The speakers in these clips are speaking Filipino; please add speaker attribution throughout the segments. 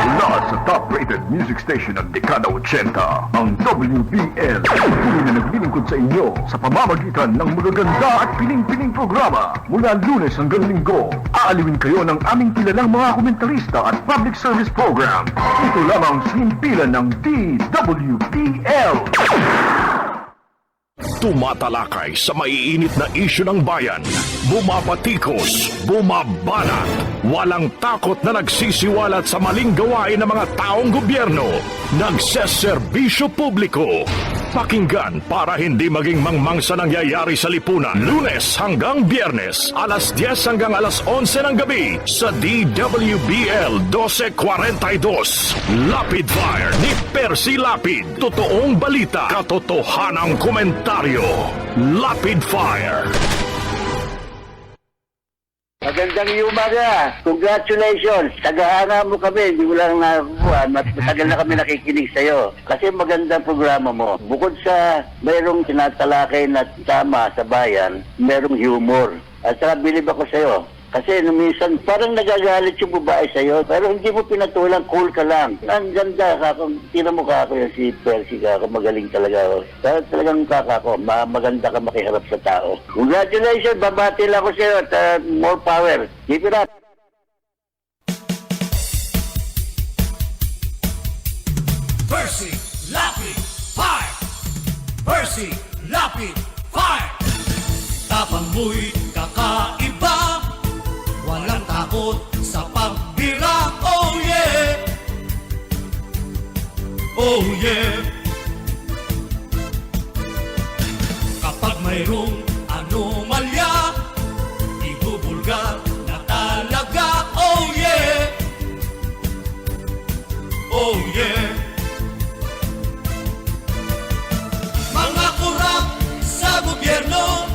Speaker 1: Mula sa top-rated music station ng dekada 80, ang WBL. Patuloy na naglilingkod sa inyo sa pamamagitan ng magaganda at piling-piling programa. Mula Lunes hanggang Linggo, aaliwin kayo ng aming kilalang mga komentarista at public service program. Ito lamang sa himpilan ng DWBL.
Speaker 2: Tumatalakay sa maiinit na isyu ng bayan. Bumabatikos, bumabanat. Walang takot na nagsisiwalat sa maling gawain ng mga taong gobyerno. Nagseserbisyo publiko. Pakinggan para hindi maging mangmang sa nangyayari sa lipunan. Lunes hanggang Biyernes, alas 10 hanggang alas 11 ng gabi sa DWBL 1242. Lapid Fire ni Percy Lapid. Totoong balita, katotohanang komentaryo. Lapid Fire.
Speaker 3: Magandang umaga. Congratulations. Tagahanga mo kami. Hindi mo lang nakuha. Matagal na kami nakikinig sa'yo. Kasi magandang programa mo. Bukod sa mayroong tinatalakay na tama sa bayan, mayroong humor. At saka bilib ako sa'yo. Kasi minsan parang nagagalit yung babae sa'yo. Pero hindi mo pinatulang, cool ka lang. Ang ganda ka. Tinan mo ka ako yung si Percy ka. Magaling talaga. Talagang kaka ko. Maganda ka makiharap sa tao. Congratulations. Babati lang ako sa'yo at more power. Keep it up.
Speaker 4: Percy Lapid Fire! Percy Lapid Fire! Tapang mo'y kakaiba, walang takot sa pagbira. Oh yeah! Oh yeah! Kapag mayroong anomalya, ibubulgar na talaga. Oh yeah! Oh yeah! Mga kurap sa gobyerno,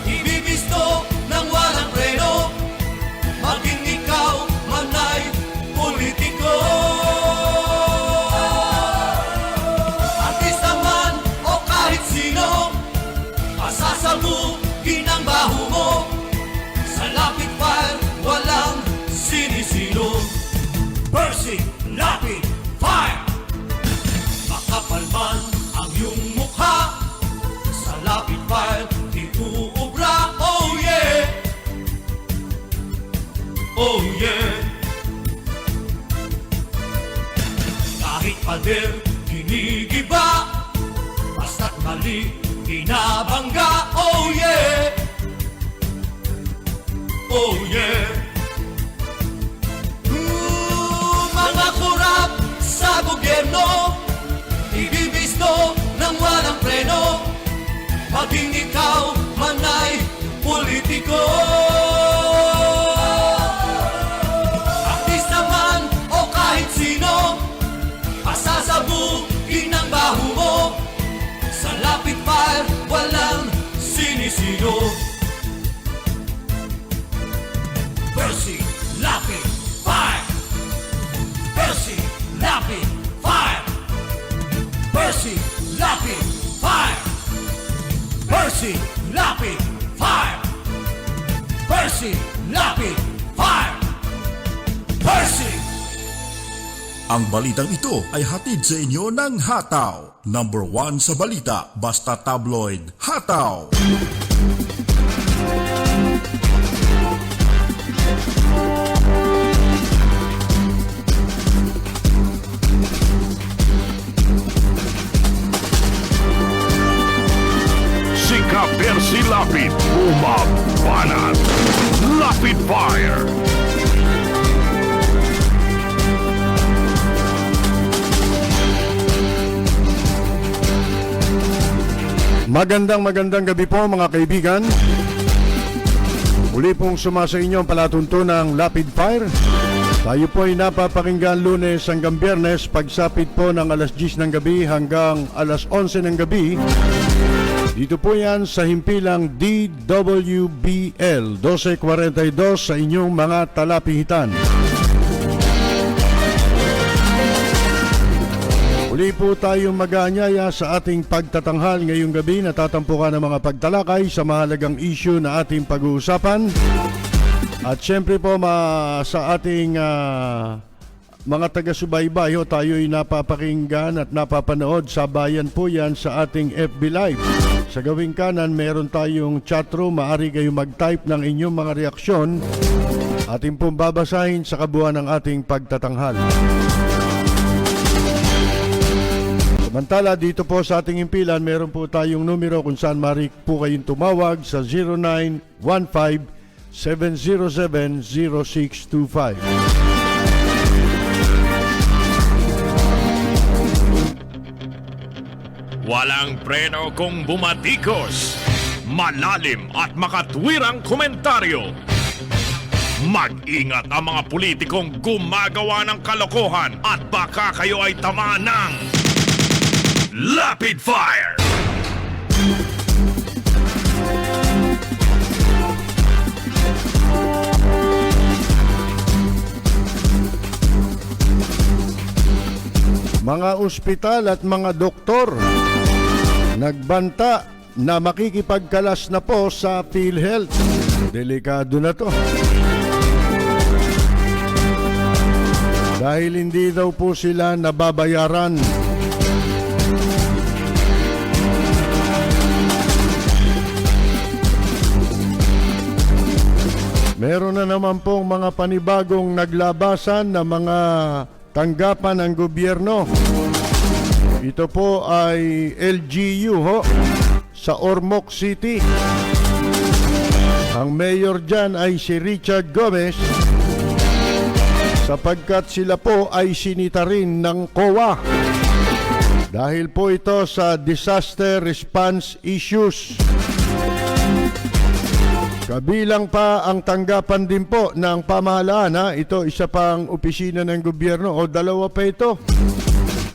Speaker 4: ibibisto ng walang preno, maging ikaw man ay politiko. Artista man o kahit sino, pasasabugin ang baho mo. Sa Lapid Fire, walang sinisino. Percy Lapid Fire! Makapal man ang iyong mukha, sa Lapid Fire di uubra. Oh yeah! Oh yeah! Kahit pader, ginigiba, basta't mali, binabangga. Oh yeah! Oh yeah! Mga kurap sa gobyerno, ibibisto ng walang preno, maging ikaw man ay politiko. Artista man o kahit sino, pasasabugin ang baho mo. Sa Lapid Fire, walang sinisino. Percy Lapid Fire! Percy Lapid Fire! Percy Lapid Fire! Percy Lapid Fire! Percy Lapid Fire! Percy!
Speaker 5: Ang balitang ito ay hatid sa inyo ng Hataw. Number 1 sa balita, basta tabloid, Hataw.
Speaker 2: Sika Percy Lapid, bumabanat. Lapid Fire.
Speaker 6: Magandang gabi po mga kaibigan. Muli pong sumasa inyo ang palatuntunang Lapid Fire. Tayo po ay napapakinggan Lunes hanggang Biyernes, pagsapit po ng alas 10 ng gabi hanggang alas 11 ng gabi. Dito po yan sa himpilang DWBL 1242 sa inyong mga talapihitan. Muli po tayong mag-aanyaya sa ating pagtatanghal ngayong gabi. Natatampukan ng mga pagtalakay sa mahalagang issue na ating pag-uusapan. At syempre po sa ating mga taga-subaybay, tayo'y napapakinggan at napapanood sa bayan po yan sa ating FB Live. Sa gawing kanan, meron tayong chatroom. Maaari kayo mag-type ng inyong mga reaksyon. Ating pong babasahin sa kabuuan ng ating pagtatanghal. Samantala, dito po sa ating impilan, meron po tayong numero kung saan maaari po kayong tumawag sa 0915-707-0625.
Speaker 2: Walang preno kung bumatikos. Malalim at makatwirang komentaryo. Mag-ingat ang mga politikong gumagawa ng kalokohan at baka kayo ay tamaan ng Lapid Fire!
Speaker 6: Mga ospital at mga doktor nagbanta na makikipagkalas na po sa PhilHealth. Delikado na to. Dahil hindi daw po sila nababayaran. Meron na naman pong mga panibagong naglabasan na mga tanggapan ng gobyerno. Ito po ay LGU sa Ormoc City. Ang mayor dyan ay si Richard Gomez sapagkat sila po ay sinita rin ng COA. Dahil po ito sa disaster response issues. Kabilang pa ang tanggapan din po ng pamahalaan. Ito isa pang opisina ng gobyerno o dalawa pa ito.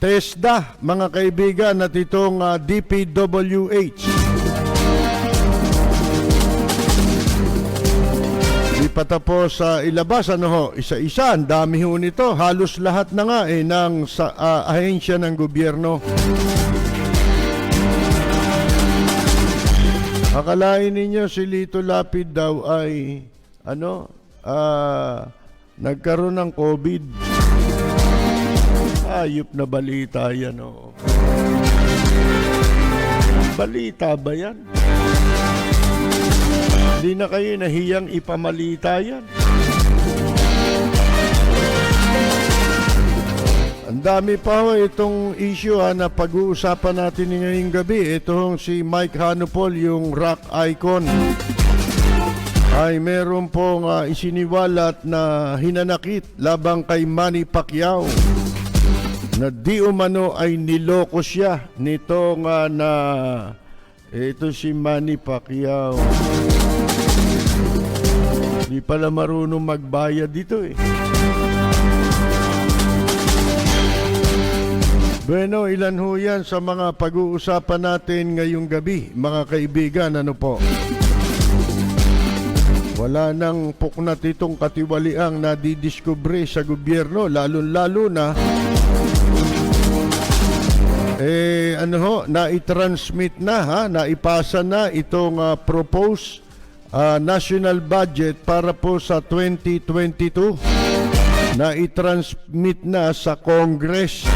Speaker 6: TESDA, mga kaibigan, at itong DPWH. Di pa tapos ilabas, isa-isa, ang dami ho nito. Halos lahat na nga ng ahensya ng gobyerno. Akalain ninyo si Lito Lapid daw ay nagkaroon ng COVID. Ayop na balita yan. Balita ba yan? Hindi na kayo nahiyang ipamalita yan. Ang dami pa itong issue na pag-uusapan natin ngayong gabi. Ito si Mike Hanupol, yung rock icon, ay meron pong isiniwalat na hinanakit labang kay Manny Pacquiao na di umano ay niloko siya nitong ito si Manny Pacquiao. Di pala marunong magbayad dito Bueno, ilan ho yan sa mga pag-uusapan natin ngayong gabi, mga kaibigan, po? Wala nang puknat itong katiwaliang nadidiskubre sa gobyerno, lalo-lalo na naitransmit na, naipasa na itong proposed national budget para po sa 2022. Naitransmit na sa Congress,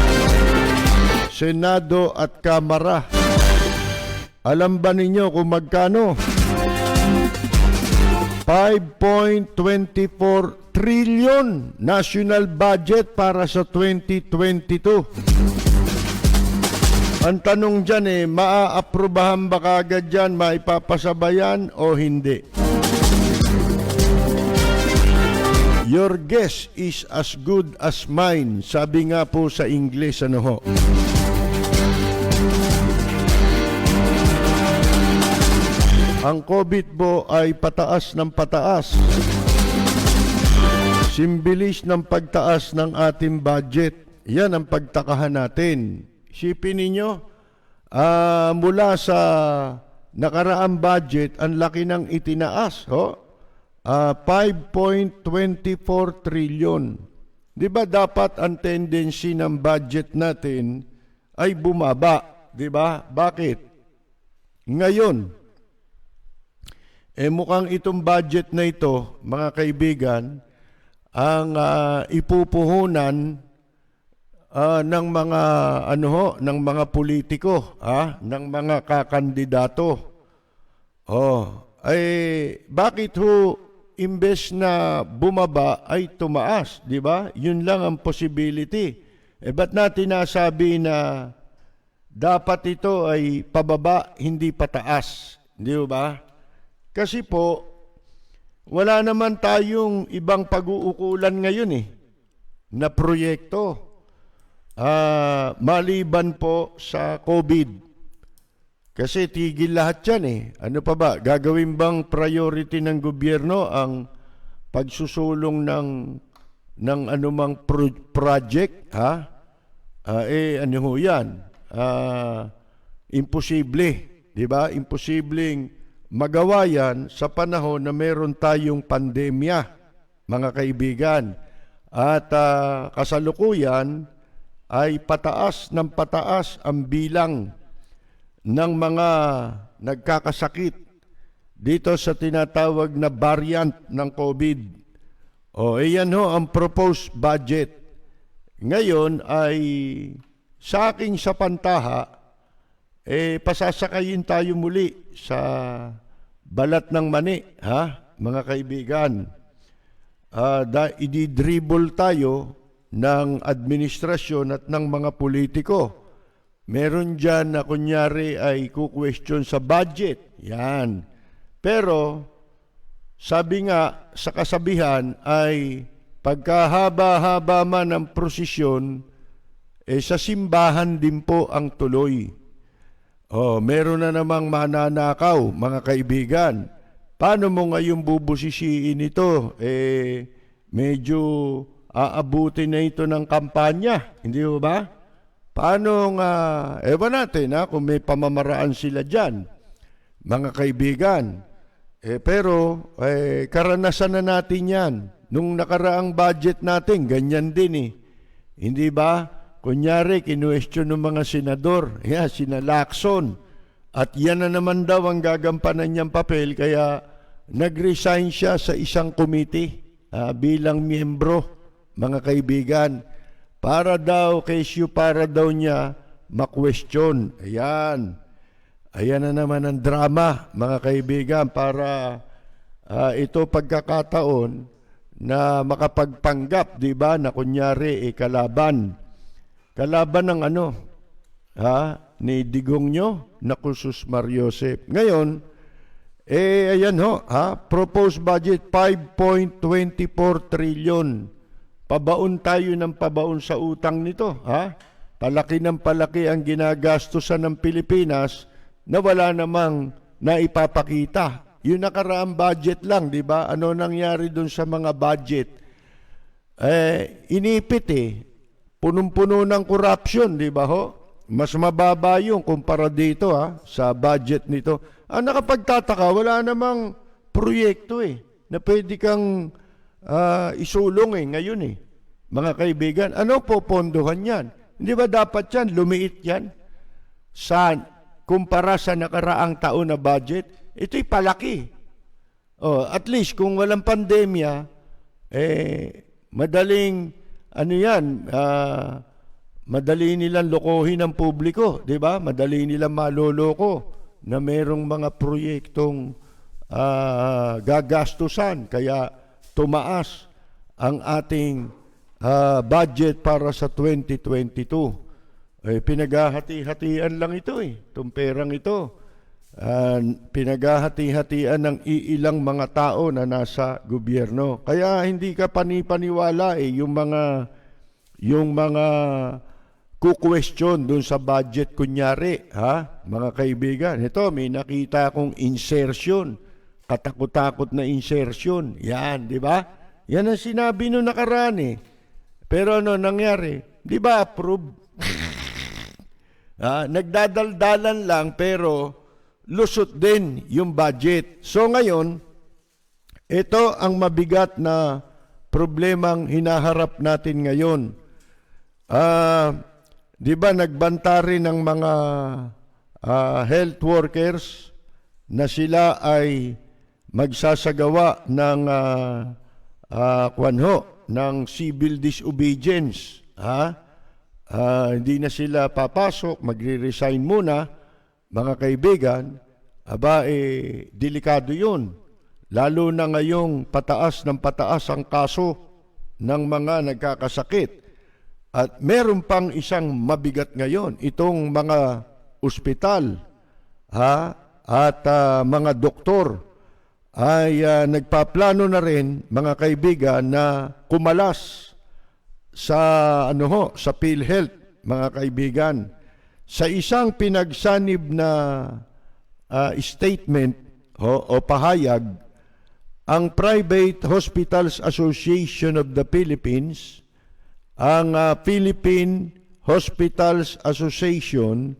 Speaker 6: Senado at Kamara. Alam ba ninyo kung magkano? 5.24 trillion national budget para sa 2022. Ang tanong dyan maaaprubahan ba kagad dyan, maipapasabayan o hindi? Your guess is as good as mine. Sabi nga po sa English, Ang COVID po ay pataas ng pataas. Simbilis ng pagtaas ng ating budget. Yan ang pagtakahan natin. Isipin ninyo, mula sa nakaraang budget, ang laki ng itinaas. 5.24 trillion. Di ba dapat ang tendency ng budget natin ay bumaba? Di ba? Bakit? Ngayon, mukhang itong budget na ito, mga kaibigan, ang ipupuhunan ng mga ng mga politiko, ng mga kakandidato. Bakit imbes na bumaba ay tumaas, di ba? Yun lang ang possibility. Ba't natin nasabi na dapat ito ay pababa, hindi pataas, di ba? Kasi po, wala naman tayong ibang pag-uukulan ngayon na proyekto. Maliban po sa COVID. Kasi tigil lahat yan Ano pa ba? Gagawin bang priority ng gobyerno ang pagsusulong ng anumang project? Ano ho yan? Imposible. Diba? Imposibleng magawa yan sa panahon na meron tayong pandemya, mga kaibigan. At kasalukuyan ay pataas ng pataas ang bilang ng mga nagkakasakit dito sa tinatawag na variant ng COVID. Iyan ang proposed budget. Ngayon ay sa aking sapantaha, pasasakayin tayo muli sa balat ng mani, mga kaibigan. Ididribble tayo ng administrasyon at ng mga politiko. Meron dyan na kunyari ay ku-question sa budget. Yan. Pero, sabi nga sa kasabihan ay pagkahaba-haba man ang prosesyon, sa simbahan din po ang tuloy. Meron na namang mananakaw, mga kaibigan. Paano mo ngayon bubusisiin ito? Medyo aabutin na ito ng kampanya. Hindi ba? Paano ewan natin kung may pamamaraan sila dyan, mga kaibigan. Pero karanasan na natin yan. Nung nakaraang budget natin, ganyan din Hindi ba? Kunyari, kinuwestiyon ng mga senador, sina Lacson. At yan na naman daw ang gagampanan niyang papel, kaya nag-resign siya sa isang committee bilang miyembro, mga kaibigan. Para daw niya ma-question. Ayan na naman ang drama, mga kaibigan, para ito pagkakataon na makapagpanggap, di ba, na kunyari kalaban ng ni Digong nyo na Kusus Mariosep. Ngayon, ayan proposed budget 5.24 trillion. Pabaon tayo ng pabaon sa utang nito, Palaki ng palaki ang ginagastusan ng Pilipinas na wala namang naipapakita. Yung nakaraang budget lang, di ba? Ano nangyari dun sa mga budget? Inipit punong-puno ng corruption, di ba ho? Mas mababa yung kumpara dito sa budget nito. Ang nakapagtataka, wala namang proyekto na pwede kang isulong ngayon mga kaibigan. Ano po pondohan yan? Hindi ba dapat yan, lumiit yan? Kumpara sa nakaraang taon na budget, ito'y palaki. At least kung walang pandemya, madaling madali nilang lokohin ang publiko, di ba? Madali nilang maloloko na merong mga proyektong gagastusan, kaya tumaas ang ating budget para sa 2022. Pinaghahati-hatian lang ito itong perang ito. Pinaghahati-hatian ng iilang mga tao na nasa gobyerno. Kaya hindi ka panipaniwala yung mga ku-question dun sa budget kunyari, mga kaibigan. Ito, may nakita akong insertion, katakot-takot na insertion. Yan, di ba? Yan ang sinabi nung nakaraan Pero ano nangyari? Di ba approve? Nagdadaldalan lang pero lusot din yung budget. So ngayon, ito ang mabigat na problemang hinaharap natin ngayon. Di ba nagbanta rin ng mga health workers na sila ay magsasagawa ng ng civil disobedience hindi na sila papasok, magre-resign muna, mga kaibigan, delikado yun. Lalo na ngayong pataas ng pataas ang kaso ng mga nagkakasakit. At meron pang isang mabigat ngayon, itong mga ospital at mga doktor ay nagpaplano na rin, mga kaibigan, na kumalas sa sa PhilHealth, mga kaibigan. Sa isang pinagsanib na statement o pahayag, ang Private Hospitals Association of the Philippines, ang Philippine Hospitals Association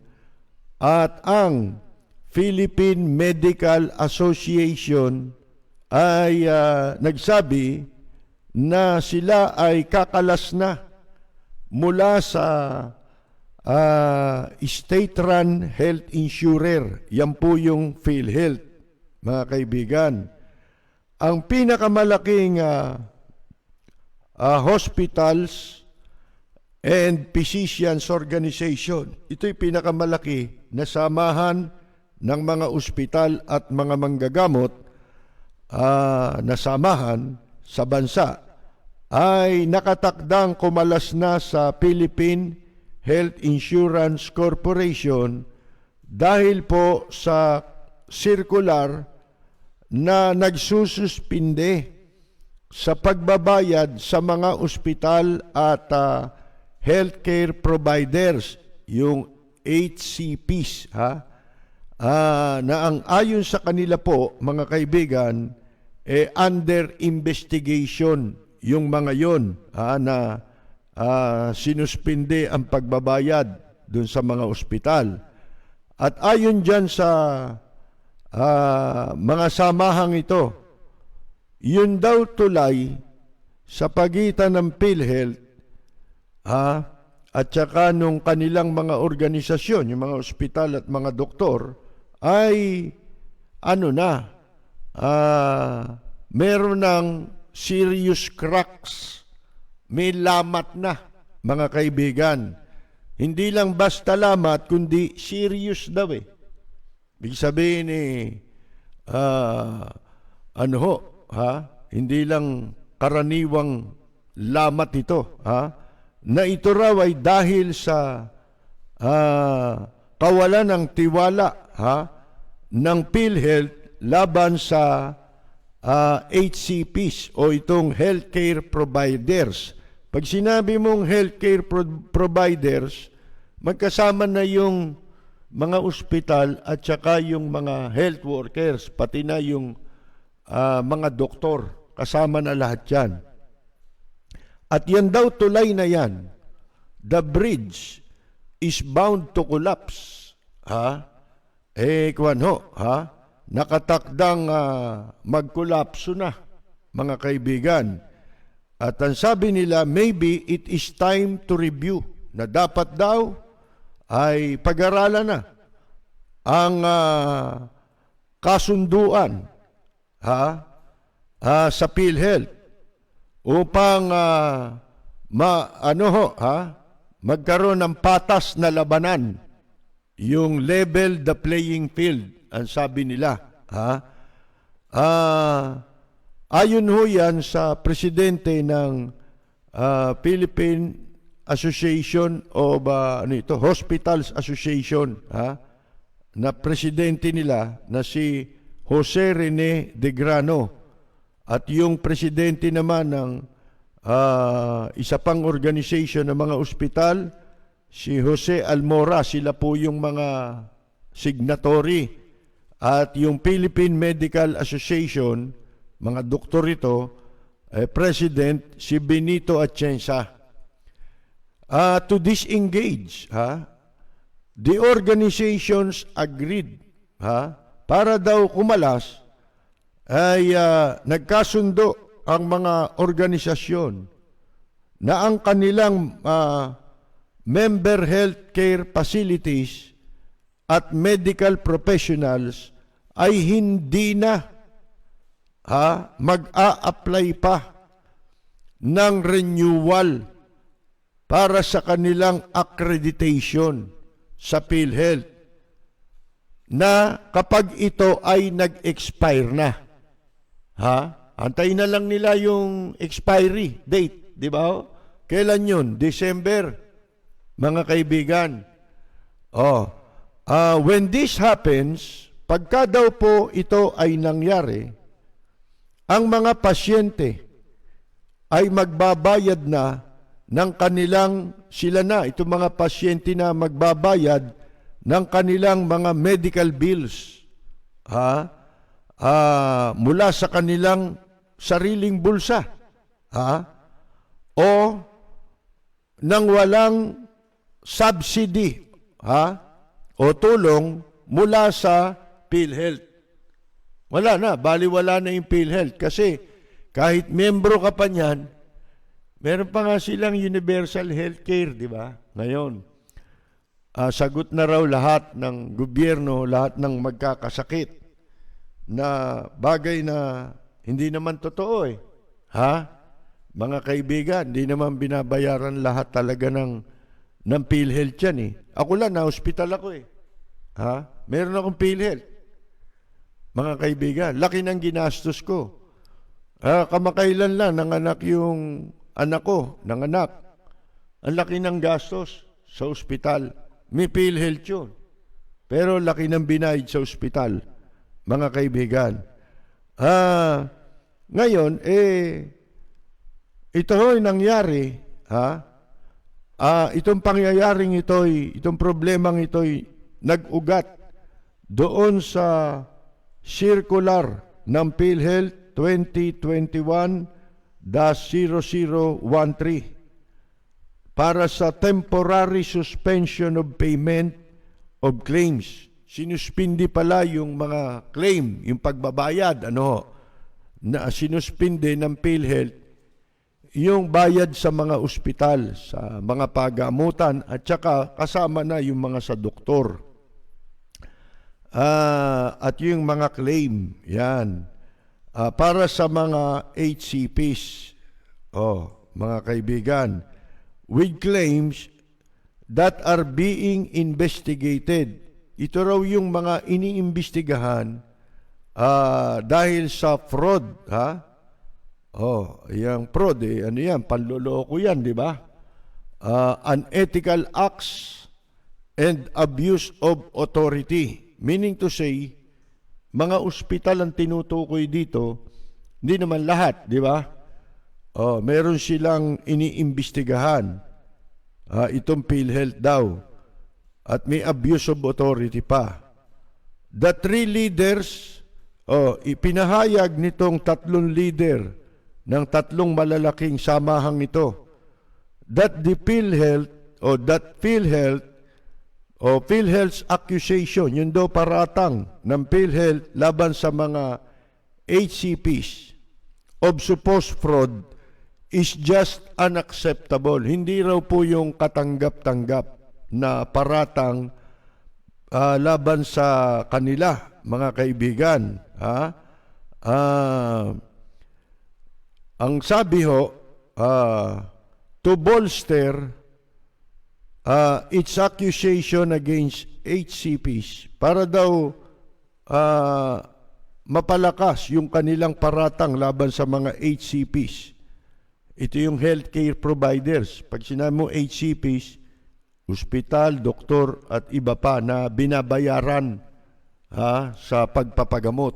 Speaker 6: at ang Philippine Medical Association ay nagsabi na sila ay kakalas na mula sa state-run health insurer. Yan po yung PhilHealth, mga kaibigan. Ang pinakamalaking hospitals and physicians organization, ito'y pinakamalaki na samahan ng mga ospital at mga manggagamot na samahan sa bansa, ay nakatakdang kumalas na sa Philippine Health Insurance Corporation dahil po sa circular na nagsususpinde sa pagbabayad sa mga ospital at healthcare providers, yung HCPs, na ang ayon sa kanila po, mga kaibigan, under investigation yung mga yon, na sinuspinde ang pagbabayad dun sa mga ospital. At ayon dyan sa mga samahang ito, yun daw tulay sa pagitan ng PhilHealth at saka nung kanilang mga organisasyon, yung mga ospital at mga doktor, ay meron ng serious cracks, may lamat na, mga kaibigan. Hindi lang basta lamat, kundi serious daw Ibig sabihin hindi lang karaniwang lamat ito, na ito raw ay dahil sa kawalan ng tiwala ng PhilHealth laban sa HCPs o itong healthcare providers. Pag sinabi mong healthcare providers, magkasama na yung mga ospital at saka yung mga health workers, pati na yung mga doktor, kasama na lahat yan. At yan daw tulay na yan, the bridge is bound to collapse. Nakatakdang magkolapso na, mga kaibigan. At ang sabi nila, maybe it is time to review, na dapat daw ay pag-aralan na ang kasunduan sa PhilHealth upang magkaroon ng patas na labanan, yung level the playing field, ang sabi nila. Ayon ho yan sa presidente ng Philippine Association of Hospitals Association, na presidente nila na si Jose Rene de Grano, at yung presidente naman ng isa pang organization ng mga ospital, si Jose Almora. Sila po yung mga signatory. At yung Philippine Medical Association, mga doktor ito, president si Benito Atienza. To disengage, the organizations agreed, para daw kumalas, ay nagkasundo ang mga organisasyon na ang kanilang member healthcare facilities at medical professionals ay hindi na mag-a-apply pa ng renewal para sa kanilang accreditation sa PhilHealth na kapag ito ay nag-expire na. Ha? Antayin na lang nila yung expiry date, di ba? Kailan yun? December, mga kaibigan. When this happens, pagka daw po ito ay nangyari, ang mga pasyente ay magbabayad na ng kanilang, sila na, itong mga pasyente na magbabayad ng kanilang mga medical bills mula sa kanilang sariling bulsa o nang walang subsidy o tulong mula sa PhilHealth. Wala na, baliwala na yung PhilHealth kasi kahit membro ka pa niyan, meron pa nga silang universal healthcare, di ba? Ngayon, sagot na raw lahat ng gobyerno, lahat ng magkakasakit na bagay na hindi naman totoo eh. Mga kaibigan, hindi naman binabayaran lahat talaga ng PhilHealth yan eh. Ako lang, na-hospital ako eh. Meron akong PhilHealth. Mga kaibigan, laki ng ginastos ko. Kamakailan lang, nanganak yung anak ko, nanganak. Ang laki ng gastos sa ospital. May PhilHealth yun. Pero laki ng binayad sa ospital, mga kaibigan. Ngayon, ito ay nangyari, itong pangyayaring itong problemang ito'y nag-ugat doon sa circular ng PhilHealth 2021-0013 para sa temporary suspension of payment of claims. Sinuspindi pala yung mga claim, yung pagbabayad, na sinuspindi ng PhilHealth, yung bayad sa mga ospital, sa mga pagamutan, at saka kasama na yung mga sa doktor. At yung mga claim, yan. Para sa mga HCPs, mga kaibigan, with claims that are being investigated. Ito raw yung mga iniimbestigahan dahil sa fraud, yung fraud, ano yan, panloloko yan, di ba? Unethical acts and abuse of authority. Meaning to say, mga ospital ang tinutukoy dito, hindi naman lahat, di ba? Meron silang iniimbestigahan. Itong PhilHealth daw. At may abuse of authority pa. The three leaders, ipinahayag nitong 3 leader ng 3 malalaking samahang ito that the PhilHealth PhilHealth's accusation, yun daw paratang ng PhilHealth laban sa mga HCPs of supposed fraud is just unacceptable. Hindi raw po yung katanggap-tanggap na paratang laban sa kanila, mga kaibigan. Ang sabi to bolster its accusation against HCPs para daw mapalakas yung kanilang paratang laban sa mga HCPs. Ito yung healthcare providers. Pag sinabi mo HCPs, ospital, doktor at iba pa na binabayaran sa pagpapagamot.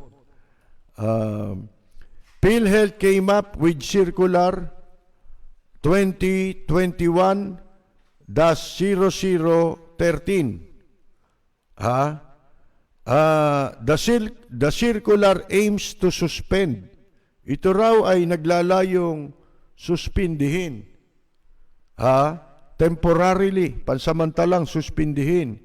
Speaker 6: PhilHealth came up with circular 2021-0013. The circular aims to suspend. Ito raw ay naglalayong suspindihin. Temporarily, pansamantalang suspindihin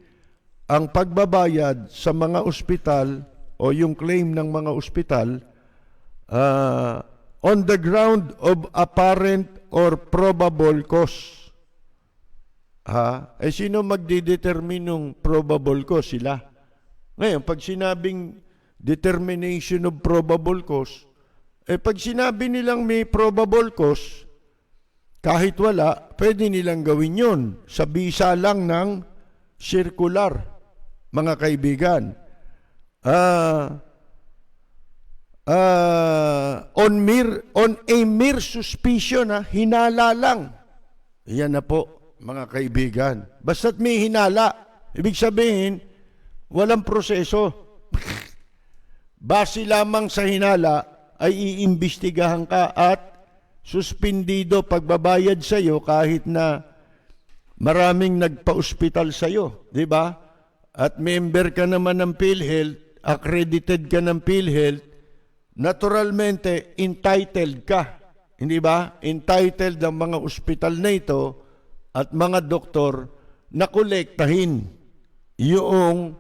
Speaker 6: ang pagbabayad sa mga ospital o yung claim ng mga ospital on the ground of apparent or probable cause. Sino magdidetermine ng probable cause? Sila. Ngayon, pag sinabing determination of probable cause, pag sinabi nilang may probable cause, Kahit wala, pwede nilang gawin yun sa bisa lang ng circular, mga kaibigan. On a mere suspicion, hinala lang. Yan na po, mga kaibigan. Basta't may hinala, ibig sabihin, walang proseso. Base lamang sa hinala, ay iimbestigahan ka at suspindido pagbabayad sa iyo kahit na maraming nagpa-ospital sa iyo, di ba? At member ka naman ng PhilHealth, accredited ka ng PhilHealth, naturalmente entitled ka, hindi ba? Entitled ang mga ospital na ito at mga doktor na kolektahin yung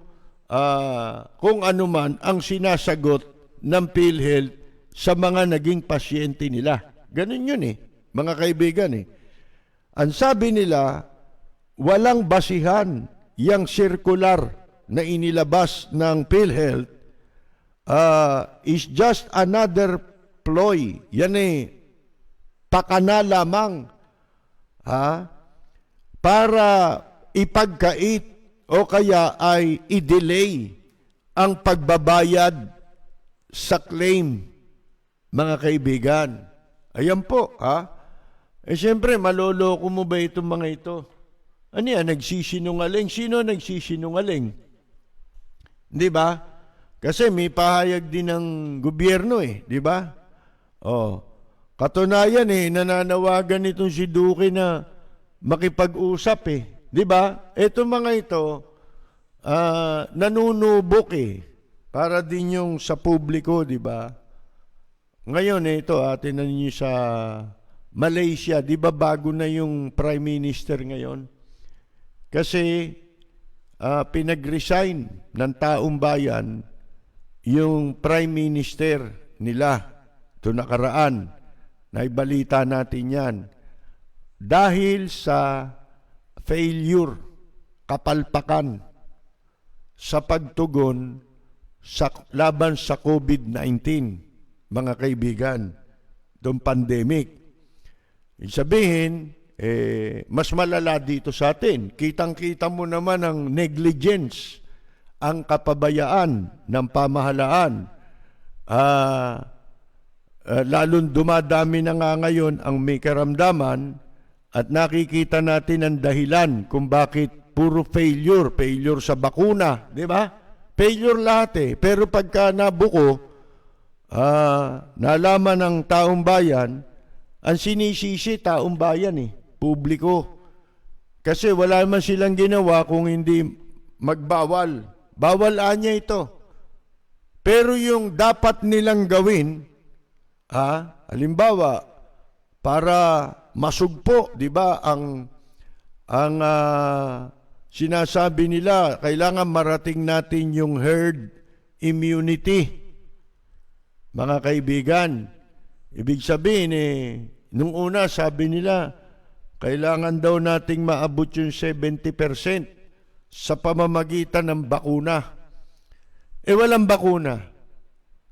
Speaker 6: kung ano man ang sinasagot ng PhilHealth sa mga naging pasyente nila. Ganun yun mga kaibigan Ang sabi nila, walang basihan yang circular na inilabas ng PhilHealth is just another ploy. Yan pakana lamang para ipagkait o kaya ay i-delay ang pagbabayad sa claim. Mga kaibigan, ayan po, siyempre, maloloko mo ba itong mga ito? Ano yan, nagsisinungaling? Sino nagsisinungaling? Di ba? Kasi may pahayag din ng gobyerno di ba? Katunayan nananawagan itong si Duque na makipag-usap di ba? Itong mga ito, nanunubok para din yung sa publiko, di ba? Ngayon ito, tinan niyo sa Malaysia, di ba bago na yung Prime Minister ngayon? Kasi pinag-resign ng taong bayan yung Prime Minister nila. Ito nakaraan, naibalita natin yan. Dahil sa failure, kapalpakan sa pagtugon laban sa COVID-19. Mga kaibigan, itong pandemic. Ibig sabihin, mas malala dito sa atin. Kitang-kita mo naman ang negligence, ang kapabayaan ng pamahalaan. Lalong dumadami na nga ngayon ang may karamdaman at nakikita natin ang dahilan kung bakit puro failure sa bakuna, di ba? Failure lahat Pero pagka nabuko, nalaman ng taong bayan, ang sinisisi taong bayan publiko. Kasi wala man silang ginawa kung hindi magbawal. Bawal niya ito. Pero yung dapat nilang gawin, halimbawa, para masugpo, di ba, ang sinasabi nila, kailangan marating natin yung herd immunity. Mga kaibigan, ibig sabihin nung una sabi nila, kailangan daw nating maabot yung 70% sa pamamagitan ng bakuna. Walang bakuna.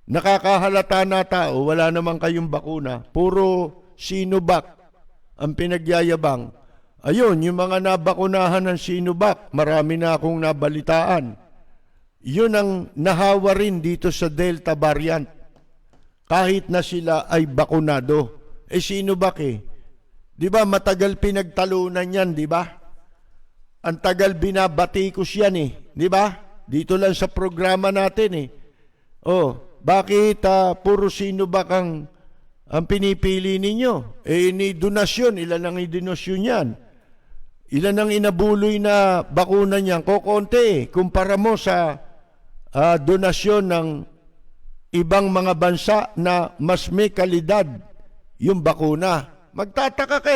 Speaker 6: Nakakahalata na tao, wala naman kayong bakuna. Puro Sinovac ang pinagyayabang. Ayun, yung mga nabakunahan ng Sinovac, marami na akong nabalitaan. Yun ang nahawa rin dito sa Delta variant. Kahit na sila ay bakunado. Sinovac Di ba matagal pinagtalunan yan, di ba? Ang tagal binabatikos yan di ba? Dito lang sa programa natin bakit puro Sinovac ang pinipili ninyo? Ni donasyon, ilan ang idonasyon yan? Ilan ang inabuloy na bakuna niyan? Kokonti kumpara mo sa donasyon ng ibang mga bansa na mas may kalidad yung bakuna. Magtataka ka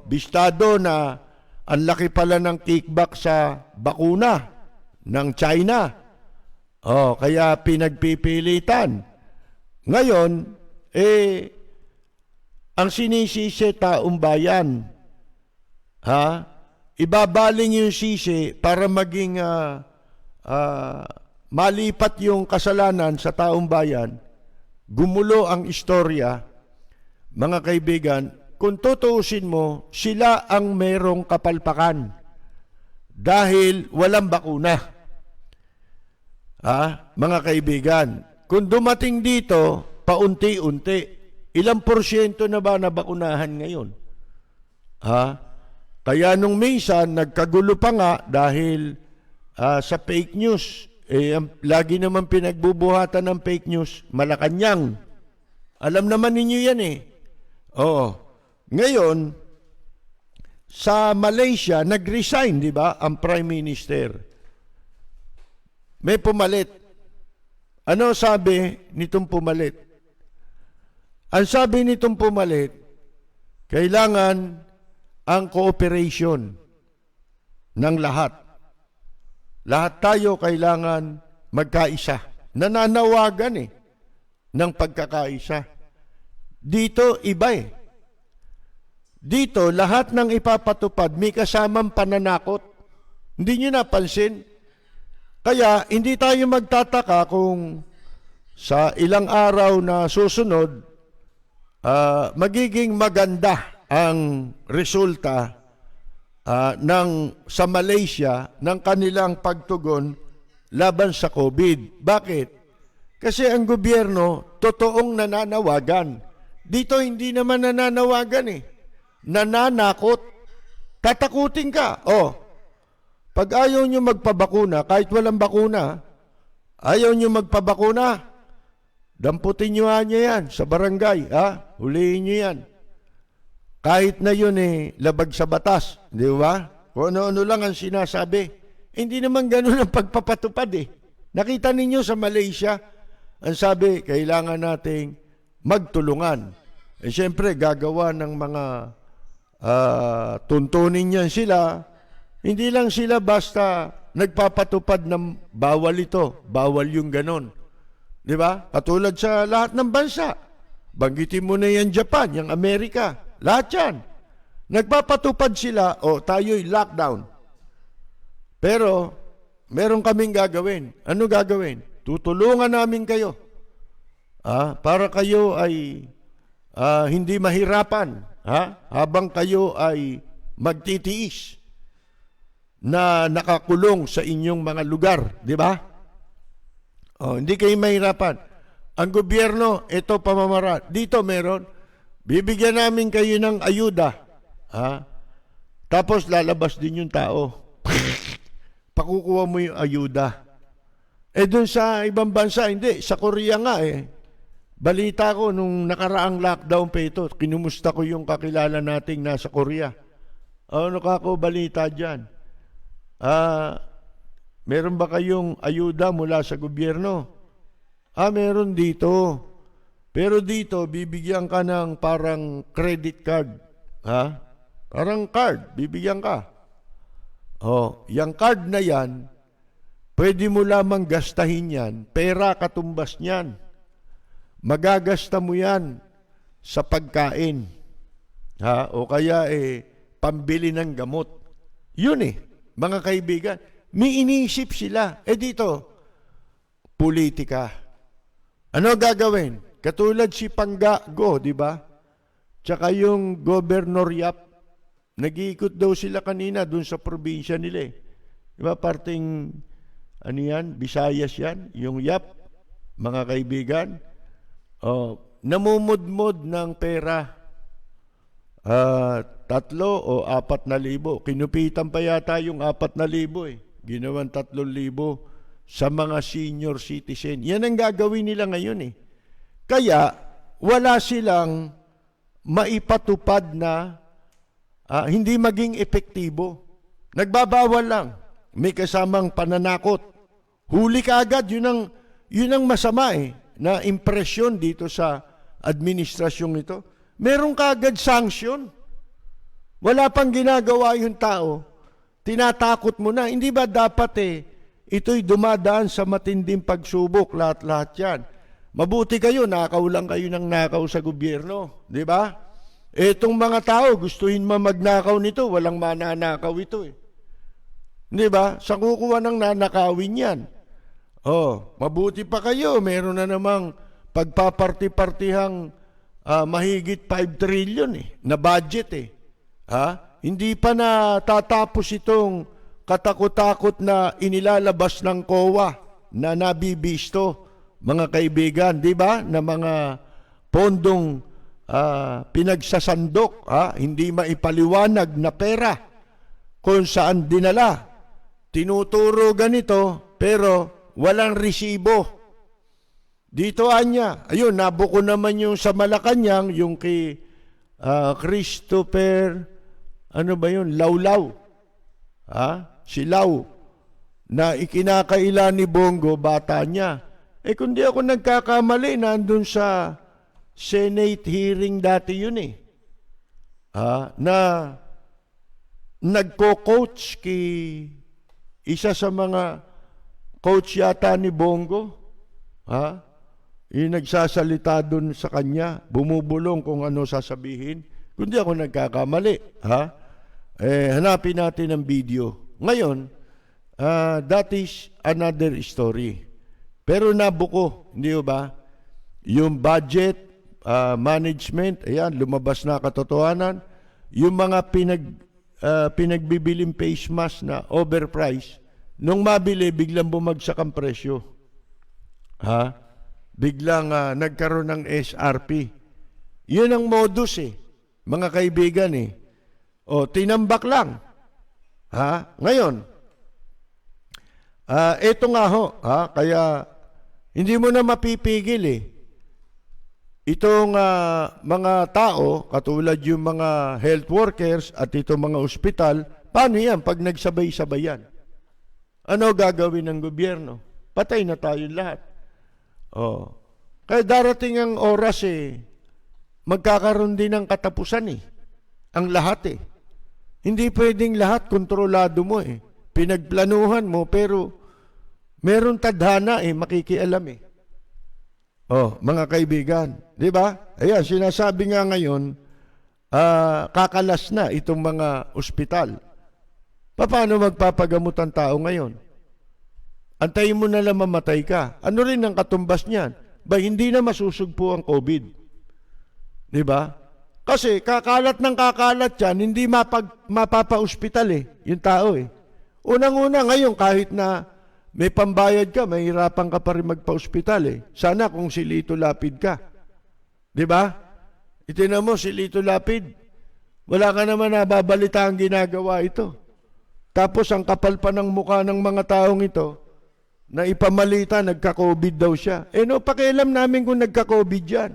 Speaker 6: bistado na ang laki pala ng kickback sa bakuna ng China. Kaya pinagpipilitan. Ngayon, ang sinisisi taong bayan, ibabaling yung sisi para maging malipat yung kasalanan sa taong bayan, gumulo ang istorya, mga kaibigan, kung tutuusin mo, sila ang merong kapalpakan dahil walang bakuna. Mga kaibigan, kung dumating dito, paunti-unti, ilang porsyento na ba nabakunahan ngayon? Kaya nung minsan, nagkagulo pa nga dahil sa fake news. Lagi naman pinagbubuhatan ng fake news, Malacanang. Alam naman ninyo yan Oo. Ngayon, sa Malaysia, nag-resign, di ba, ang Prime Minister. May pumalit. Ano sabi nitong pumalit? Ang sabi nitong pumalit, kailangan ang cooperation ng lahat. Lahat tayo kailangan magkaisa. Nananawagan ng pagkakaisa. Dito, iba Dito, lahat ng ipapatupad may kasamang pananakot. Hindi nyo napansin? Kaya, hindi tayo magtataka kung sa ilang araw na susunod, magiging maganda ang resulta sa Malaysia ng kanilang pagtugon laban sa COVID. Bakit? Kasi ang gobyerno, totoong nananawagan. Dito hindi naman nananawagan Nananakot. Tatakutin ka. Pag ayaw nyo magpabakuna, kahit walang bakuna, ayaw nyo magpabakuna, damputin nyo niya yan sa barangay. Huliin nyo yan. Kahit na yun labag sa batas. Di ba? Kung ano-ano lang ang sinasabi. Hindi naman ganun ang pagpapatupad Nakita ninyo sa Malaysia, ang sabi, kailangan nating magtulungan. Siyempre, gagawa ng mga tuntunin niyan sila. Hindi lang sila basta nagpapatupad ng bawal ito, bawal yung ganon. Di ba? Katulad sa lahat ng bansa. Banggitin mo na yan Japan, yung Amerika. Lahat yan. Nagpapatupad sila, tayo'y lockdown. Pero, meron kaming gagawin. Ano gagawin? Tutulungan namin kayo. Para kayo ay hindi mahirapan. Habang kayo ay magtitiis na nakakulong sa inyong mga lugar. Di ba? Hindi kayo mahirapan. Ang gobyerno, ito pamamaraan. Dito meron, bibigyan namin kayo ng ayuda. Tapos lalabas din yung tao. Pakukuha mo yung ayuda. Doon sa ibang bansa, hindi. Sa Korea nga Balita ko nung nakaraang lockdown pa ito, kinumusta ko yung kakilala nating nasa Korea. Ano ka ako balita dyan? Meron ba kayong ayuda mula sa gobyerno? Meron dito. Pero dito, bibigyan ka ng parang credit card. Parang card, bibigyan ka. Yung card na yan, pwede mo lamang gastahin yan, pera katumbas niyan. Magagasta mo yan sa pagkain. O kaya pambili ng gamot. Yun mga kaibigan. May iniisip sila. Dito, politika. Ano gagawin? Katulad si Panggago, di ba? Tsaka yung Governor Yap. Nag-iikot daw sila kanina dun sa probinsya nila Di ba? Parting, Visayas yan. Yung Yap, mga kaibigan. Namumudmod ng pera 3,000 o 4,000. Kinupitan pa yata yung 4,000 Ginawan 3,000 sa mga senior citizen. Yan ang gagawin nila ngayon Kaya wala silang maipatupad na hindi maging epektibo. Nagbabawal lang. May kasamang pananakot. Huli ka agad. Yun ang masama na impresyon dito sa administrasyong ito. Meron kaagad sanction. Wala pang ginagawa yung tao. Tinatakot mo na. Hindi ba dapat ito'y dumadaan sa matinding pagsubok, lahat-lahat yan. Mabuti kayo, nakaw lang kayo ng nakaw sa gobyerno. Di ba? Etong mga tao, gustuhin magnakaw nito, walang mananakaw ito Di ba? Sa kukuha ng nanakawin yan. Mabuti pa kayo, meron na namang pagpaparti-partihang mahigit 5 trillion na budget Hindi pa natatapos itong katakot-takot na inilalabas ng COA na nabibisto, mga kaibigan, di ba? Na mga pondong pinagsasandok, hindi maipaliwanag na pera kung saan dinala. Tinuturo ganito, pero walang resibo. Dito anya, ayun, nabuko naman yung sa Malacanang, yung kay Christopher, ano ba yun, Lawlaw. Si Law, na ikinakaila ni Bongo, bata niya. Kung di ako nagkakamali, nandun sa Senate hearing dati yun na nagko-coach kay isa sa mga coach yata ni Bongo. Yung nagsasalita dun sa kanya, bumubulong kung ano sasabihin. Kung di ako nagkakamali, hanapin natin ang video. Ngayon, that is another story. Pero nabuko, hindi ba? Yung budget, management, ayan, lumabas na katotohanan. Yung mga pinagbibiling face mask na overpriced, nung mabili, biglang bumagsak ang presyo. Biglang nagkaroon ng SRP. Yun ang modus mga kaibigan tinambak lang. Ngayon, eto nga kaya hindi mo na mapipigil itong mga tao, katulad yung mga health workers at itong mga ospital, paano yan pag nagsabay-sabayan? Ano gagawin ng gobyerno? Patay na tayong lahat. Kaya darating ang oras magkakaroon din ng katapusan ang lahat Hindi pwedeng lahat kontrolado mo Pinagplanuhan mo pero meron tadhana makikialam mga kaibigan, di ba? Ayan, sinasabi nga ngayon, kakalas na itong mga ospital. Paano magpapagamot ang tao ngayon? Antayin mo na lang mamatay ka. Ano rin ang katumbas niyan? Hindi na masusugpo ang COVID. Di ba? Kasi kakalat ng kakalat yan, hindi mapapa-ospital yung tao Unang-una ngayon, kahit na may pambayad ka, mahirapan ka pa rin magpa-ospital Sana kung si Lito Lapid ka. Di ba? Itinan mo si Lito Lapid, wala ka naman nababalita ang ginagawa ito. Tapos ang kapal pa ng mukha ng mga taong ito, na ipamalita, nagka-COVID daw siya. Pakialam namin kung nagka-COVID yan.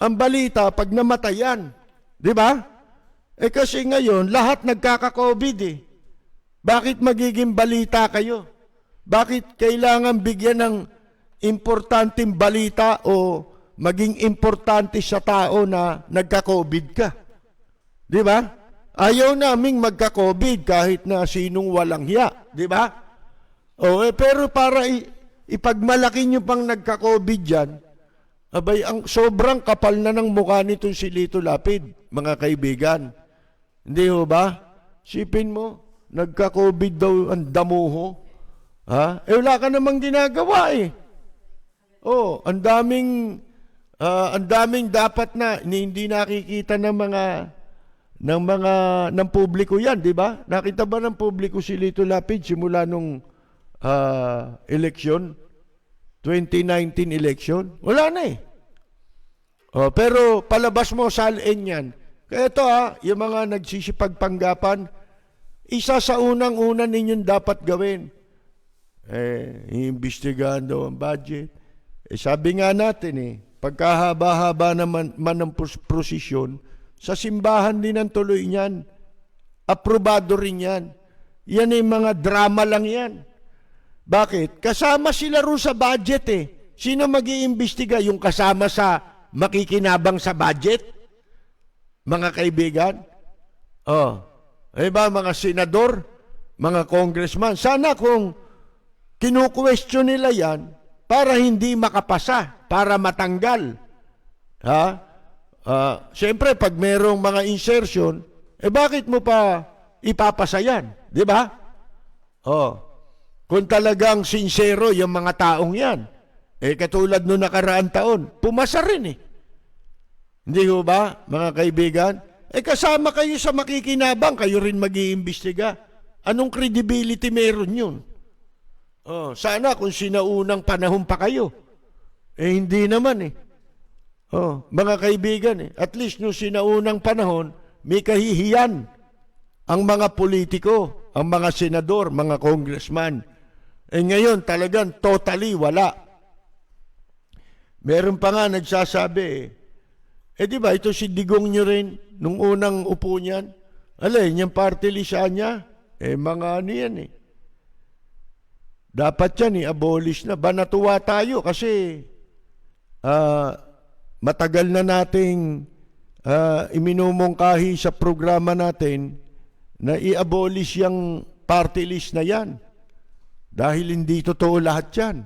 Speaker 6: Ang balita, pag namatayan. Di ba? Kasi ngayon, lahat nagkaka-COVID Bakit magiging balita kayo? Bakit kailangan bigyan ng importanteng balita o maging importante sa tao na nagka-COVID ka? Di ba? Ayaw naming magka-COVID kahit na sinong walang hiya. Di ba? Pero para ipagmalaki nyo pang nagka-COVID dyan, ang sobrang kapal na ng mukha nitong si Lito Lapid, mga kaibigan. Hindi ho ba? Sipin mo, nagka-COVID daw ang damuho. Wala ka namang ginagawa ang daming dapat na hindi nakikita ng publiko yan, di ba? Nakita ba ng publiko si Lito Lapid simula nung election? 2019 election? Wala na pero palabas mo salin yan. Kaya ito yung mga nagsisipagpanggapan, isa sa unang-una ninyong dapat gawin. Iimbestigahan daw ang budget. Sabi nga natin pagkahaba-haba naman ng prosesyon, sa simbahan din ang tuloy niyan. Aprobado rin yan. Yan mga drama lang yan. Bakit? Kasama sila rin sa budget Sino mag-iimbestiga? Yung kasama sa makikinabang sa budget? Mga kaibigan? Mga senador? Mga congressman? Sana kung kinu-question nila yan para hindi makapasa, para matanggal. Siyempre, pag merong mga insertion, bakit mo pa ipapasa yan? Di ba? Kung talagang sincero yung mga taong yan, katulad noong nakaraang taon, pumasa rin Hindi ho ba, mga kaibigan? Kasama kayo sa makikinabang, kayo rin mag-iimbestiga. Anong credibility meron yun? Sana kung sinaunang panahon pa kayo. Hindi naman mga kaibigan at least nung sinaunang panahon, may kahihiyan ang mga politiko, ang mga senador, mga congressman. Ngayon talagang totally wala. Meron pa nga nagsasabi di ba, ito si Digong nyo rin, nung unang upo niyan, yung party list niya, mga ano yan dapat yan abolish na. Ba natuwa tayo kasi matagal na nating iminumungkahi sa programa natin na i-abolish yung party list na yan. Dahil hindi totoo lahat yan.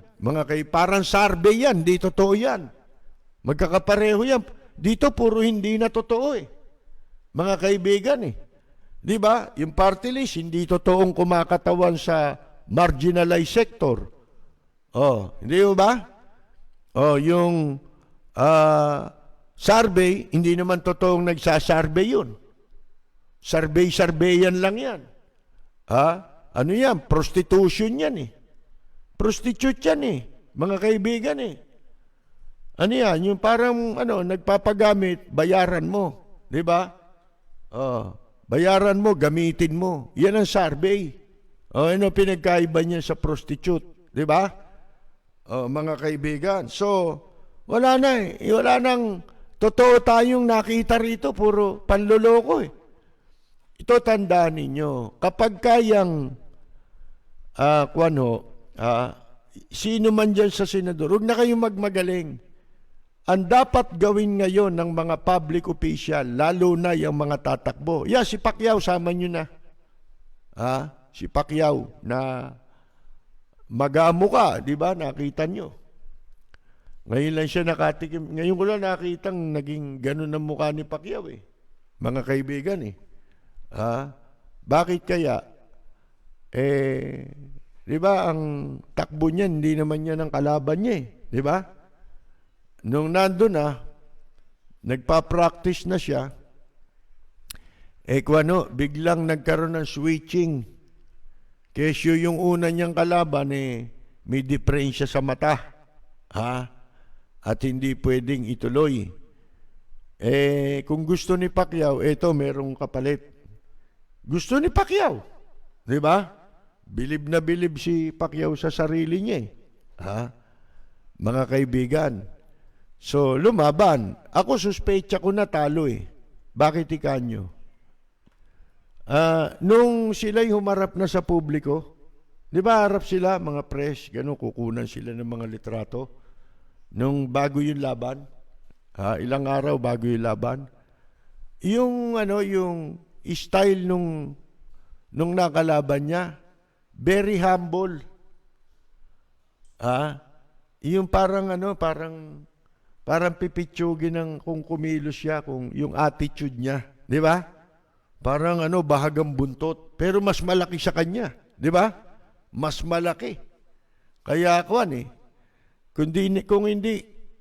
Speaker 6: Parang survey yan, hindi totoo yan. Magkakapareho yan. Dito puro hindi na totoo mga kaibigan Di ba? Yung party list, hindi totoong kumakatawan sa marginalized sector. Hindi ba? Yung survey, hindi naman totoong nagsasurvey yun. Survey-surveyan lang yan. Ano yan? Prostitution yan Prostitute yan mga kaibigan Ano yan? Yung parang nagpapagamit, bayaran mo. Di ba? Bayaran mo, gamitin mo. Yan ang survey. Pinagkaiba niya sa prostitute. Di ba? Mga kaibigan. So, wala na Wala nang totoo tayong nakita rito. Puro panloloko Ito tandaan ninyo. Kapag kayang sino man dyan sa senador, huwag na kayong magmagaling. Ang dapat gawin ngayon ng mga public official, lalo na yung mga tatakbo. Si Pacquiao, sama nyo na. Si Pacquiao na magamo ka, di ba? Nakita nyo. Ngayon lang siya nakatikim. Ngayon ko lang nakitang naging ganun ang mukha ni Pacquiao Mga kaibigan Bakit kaya? Di ba, ang takbo niya, hindi naman niya ng kalaban niya Di ba? Nung nandun nagpa-practice na siya, biglang nagkaroon ng switching. Kesyo yung una niyang kalaban, may diferensya sa mata. At hindi pwedeng ituloy. Kung gusto ni Pacquiao, merong kapalit. Gusto ni Pacquiao. Di ba? Bilib na bilib si Pacquiao sa sarili niya Mga kaibigan. So, lumaban. Ako, suspecha ko na talo Bakit ikanyo? Nung sila'y humarap na sa publiko, di ba harap sila, mga press, kukunan sila ng mga litrato. Nung bago yung laban, ilang araw bago yung laban, yung style nung nakalaban niya, very humble. Yung parang pipitsugin ng kung kumilos siya, kung yung attitude niya, di ba? Parang bahagang buntot, pero mas malaki sa kanya, di ba? Mas malaki. Kaya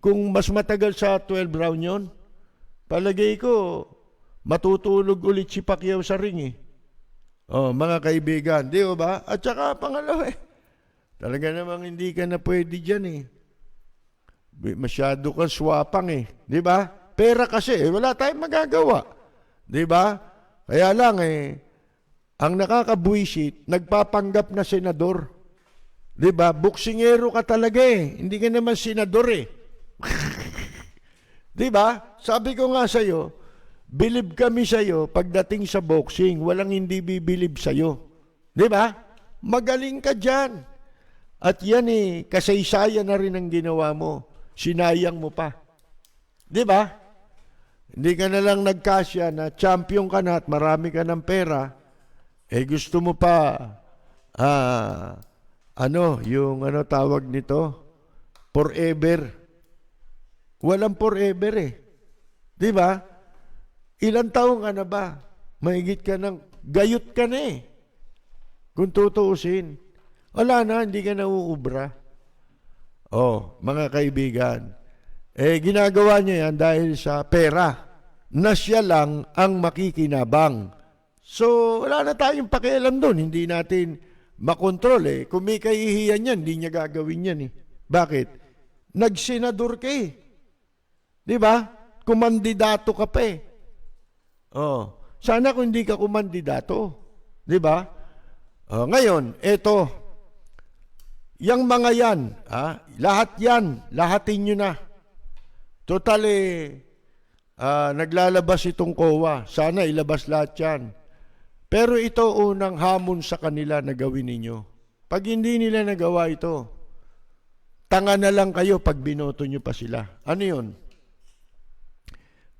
Speaker 6: kung mas matagal sa 12 round yon, palagay ko matutulog ulit si Pacquiao sa ring mga kaibigan, di ba? At saka pangalawa talaga namang hindi ka na pwede dyan masyado kang swapang di ba? Pera kasi wala tayong magagawa, di ba? Kaya lang ang nakakabuisit, nagpapanggap na senador, di ba? Boksingero ka talaga hindi ka naman senador di ba? Sabi ko nga sa'yo, bilib kami sa'yo pagdating sa boxing, walang hindi bibilib sa'yo, di ba? Magaling ka dyan. At yan kasaysayan na rin ang ginawa mo. Sinayang mo pa. Di ba? Hindi ka na lang nagkasya na champion ka na at marami ka ng pera, gusto mo pa, yung tawag nito? Forever. Walang forever Di ba? Ilang taong ka na ba? Mahigit ka ng, gayot ka na Kung tutuusin. Wala na, hindi ka nauubra. Mga kaibigan, Ginagawa niya yan dahil sa pera na siya lang ang makikinabang. So, wala na tayong pakialam doon. Hindi natin makontrol Kung may kahihiyan yan, hindi niya gagawin yan Bakit? Nagsenador ka Di ba? Kumandidato ka pa sana kung hindi ka kumandidato. Di ba? Ngayon, eto. Yang mga yan, lahatin nyo na. Total naglalabas itong COA. Sana ilabas lahat yan. Pero ito unang hamon sa kanila na gawin ninyo. Pag hindi nila nagawa ito, tanga na lang kayo pag binoto nyo pa sila. Ano yun?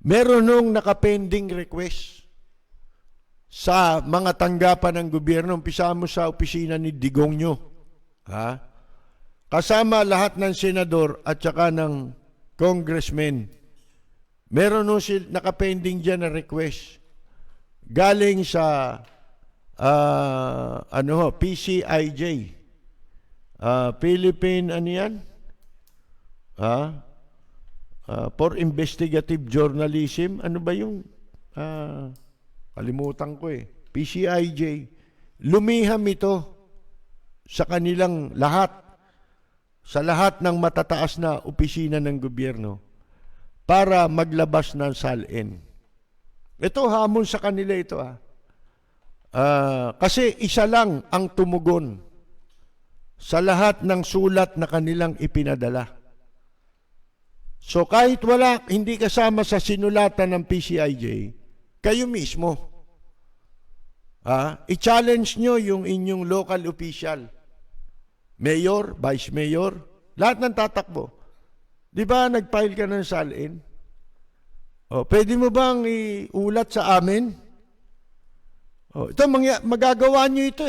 Speaker 6: Meron nung nakapending request sa mga tanggapan ng gobyerno. Umpisa mo sa opisina ni Digong nyo. Kasama lahat ng senador at saka ng congressmen. Meron nung nakapending dyan na request. Galing sa PCIJ. Philippine for Investigative Journalism. Ano ba yung kalimutan ko PCIJ. Lumiham ito sa kanilang lahat. Sa lahat ng matataas na opisina ng gobyerno para maglabas ng salin. Ito hamon sa kanila ito kasi isa lang ang tumugon sa lahat ng sulat na kanilang ipinadala. So kahit hindi kasama sa sinulatan ng PCIJ, kayo mismo, i-challenge nyo yung inyong local official, mayor, vice mayor, lahat ng tatakbo. Di ba nag-file ka ng salin? Pwede mo bang iulat sa amin? Ito, magagawa nyo ito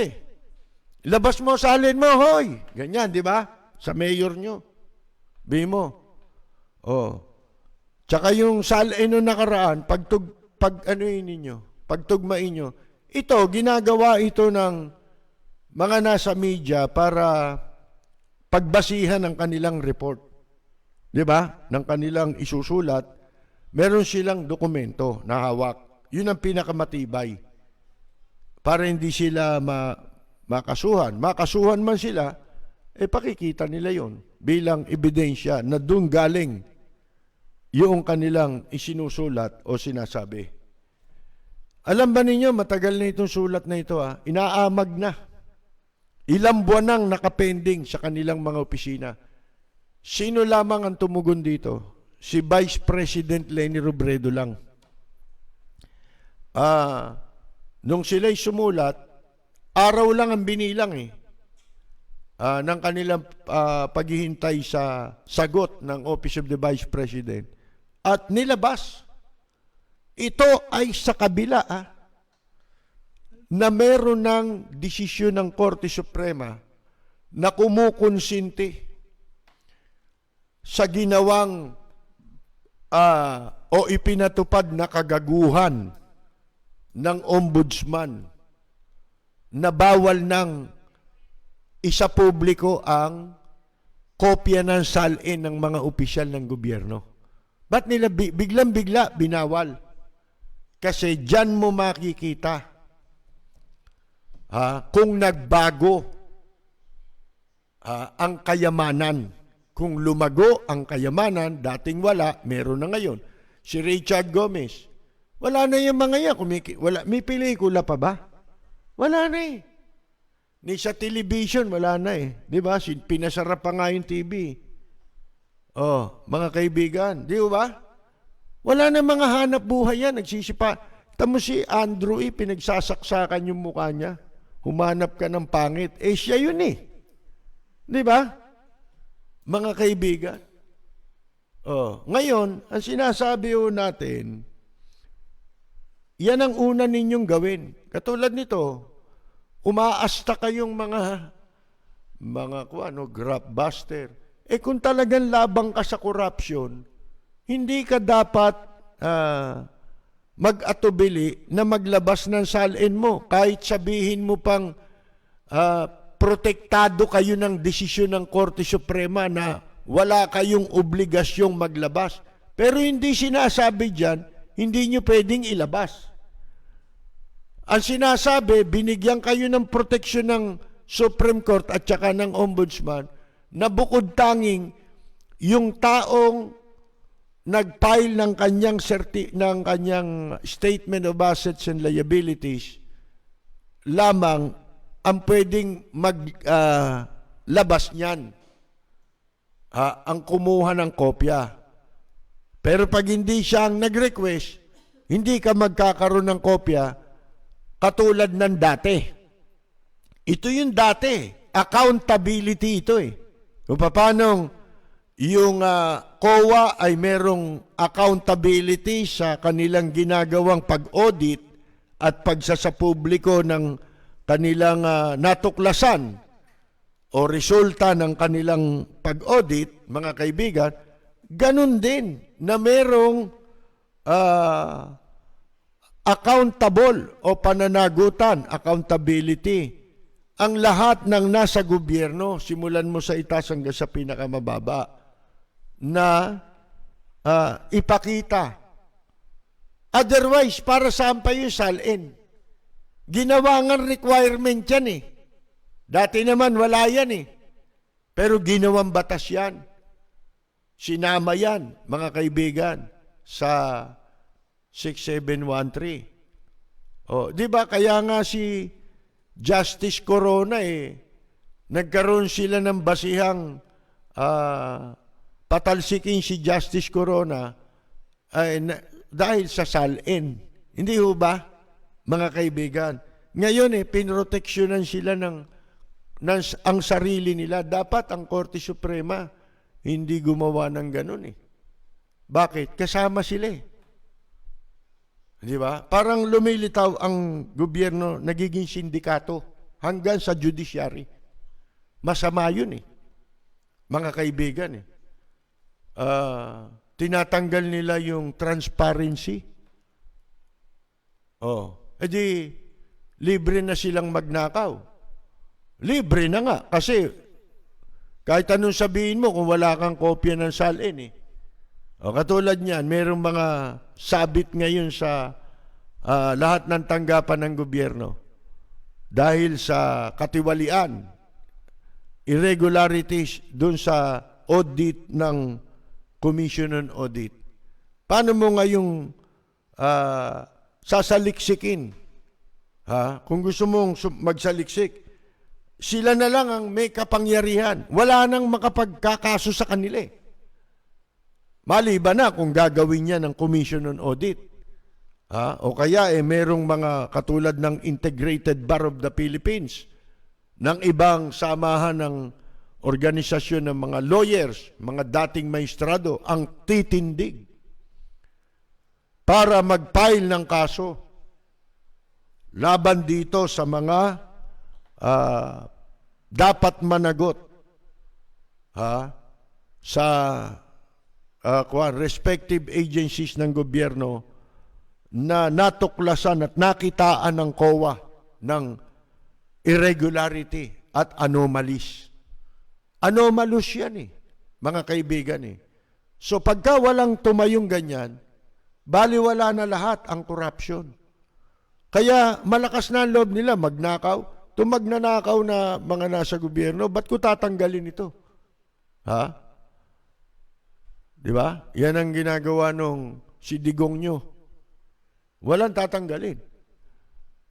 Speaker 6: Labas mo, salin mo, hoy! Ganyan, di ba? Sa mayor nyo. Bimo. Tsaka yung salin nung nakaraan, pagtugmain nyo. Ito, ginagawa ito ng mga nasa media para pagbasihan ng kanilang report. Di ba? Ng kanilang isusulat. Meron silang dokumento na hawak. Yun ang pinakamatibay. Para hindi sila makasuhan. Makasuhan man sila, pakikita nila yon bilang ebidensya na doon galing yung kanilang isinusulat o sinasabi. Alam ba ninyo, matagal na itong sulat na ito inaamag na. Ilang buwan nang nakapending sa kanilang mga opisina. Sino lamang ang tumugon dito? Si Vice President Leni Robredo lang. Nung sila'y sumulat, araw lang ang binilang ng kanilang paghihintay sa sagot ng Office of the Vice President. At nilabas. Ito ay sa kabila na meron ng desisyon ng Korte Suprema na kumukonsinti sa ginawang o ipinatupad na kagaguhan ng ombudsman na bawal ng isa publiko ang kopya ng salin ng mga opisyal ng gobyerno. Ba't nila biglang-bigla binawal? Kasi dyan mo makikita kung nagbago ang kayamanan. Kung lumago ang kayamanan, dating wala, meron na ngayon. Si Richard Gomez, wala na yung mga yan. May pelikula pa ba? Wala na Ni sa television, wala na Di ba? Pinasarap pa nga yung TV. Mga kaibigan, di ba? Wala na mga hanap buhay yan. Nagsisipa. Tamo si Andrew pinagsasaksakan yung mukha niya. Humanap ka ng pangit. Siya yun Di ba? Mga kaibigan. Ngayon, ang sinasabi natin, yan ang una ninyong gawin. Katulad nito, umaasta kayong mga grabbuster. Kung talagang labang ka sa corruption, hindi ka dapat mag-atubili na maglabas ng salin mo. Kahit sabihin mo pang protektado kayo ng desisyon ng Korte Suprema na wala kayong obligasyong maglabas. Pero hindi sinasabi diyan, hindi nyo pwedeng ilabas. Ang sinasabi, binigyan kayo ng proteksyon ng Supreme Court at saka ng Ombudsman na bukod tanging yung taong nag-file ng kanyang Statement of Assets and Liabilities lamang ang pwedeng maglabas niyan. Ang kumuha ng kopya. Pero pag hindi siya ang nag-request, hindi ka magkakaroon ng kopya katulad ng dati. Ito yung dati. Accountability ito eh. Kung paano yung COA ay merong accountability sa kanilang ginagawang pag-audit at pagsasapubliko ng kanilang natuklasan o resulta ng kanilang pag-audit, mga kaibigan, ganun din na merong accountable o pananagutan, accountability. Ang lahat ng nasa gobyerno, simulan mo sa itaas hanggang sa pinakamababa, na ipakita. Otherwise, para saan pa yung salin? Ginawa ng requirement yan eh. Dati naman wala yan eh. Pero ginawang batas yan. Sinama yan, mga kaibigan, sa 6713. Di ba kaya nga si Justice Corona nagkaroon sila ng basihang patalsikin si Justice Corona dahil sa salin. Hindi ho ba, mga kaibigan? Ngayon pinroteksyonan sila ng ang sarili nila. Dapat ang Korte Suprema hindi gumawa ng ganun Bakit? Kasama sila Di ba? Parang lumilitaw ang gobyerno, nagiging sindikato hanggang sa judiciary. Masama yun mga kaibigan tinatanggal nila yung transparency. Edi libre na silang magnakaw. Libre na nga kasi kahit anong sabihin mo kung wala kang kopya ng salin katulad niyan, mayroong mga sabit ngayon sa lahat ng tanggapan ng gobyerno dahil sa katiwalian, irregularities dun sa audit ng Commission on Audit. Paano mo ngayong sasaliksikin? Kung gusto mong magsaliksik, sila na lang ang may kapangyarihan. Wala nang makapagkakaso sa kanila Maliban na kung gagawin niya ng Commission on Audit. O kaya merong mga katulad ng Integrated Bar of the Philippines, ng ibang samahan ng organisasyon ng mga lawyers, mga dating maestrado, ang titindig para mag-file ng kaso laban dito sa mga dapat managot sa respective agencies ng gobyerno na natuklasan at nakitaan ng COA ng irregularity at anomalies. Anomalous yan mga kaibigan So pagka walang tumayong ganyan, baliwala na lahat ang corruption. Kaya malakas na ang loob nila magnakaw. Itong magnanakaw na mga nasa gobyerno, ba't ko tatanggalin ito? Di ba? Yan ang ginagawa nung si Digong nyo. Walang tatanggalin.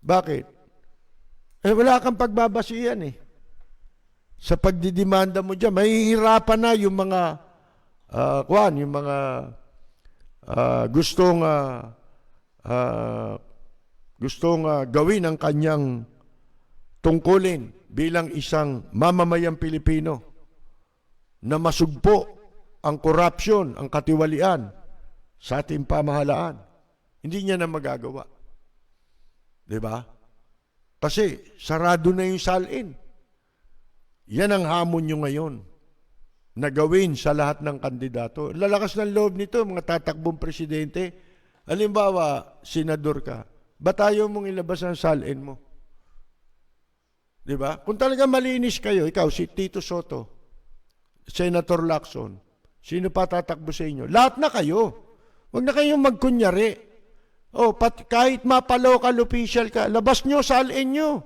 Speaker 6: Bakit? Wala kang pagbabasihan Sa pagdidemanda mo dyan, mahihirapan na yung mga yung mga gustong gawin ang kanyang tungkulin bilang isang mamamayang Pilipino na masugpo ang korupsyon, ang katiwalian sa ating pamahalaan. Hindi niya na magagawa. Di ba? Kasi sarado na yung salin. Yan ang hamon nyo ngayon na gawin sa lahat ng kandidato. Lalakas ng loob nito, mga tatakbong presidente. Halimbawa, senador ka, ba't ayaw mong ilabas ang salin mo? Di ba? Kung talaga malinis kayo, ikaw, si Tito Soto, Senator Lacson. Sino pa tatakbo sa inyo? Lahat na kayo. Huwag na kayong magkunyari. Kahit mapa-local official ka, labas nyo, salin nyo.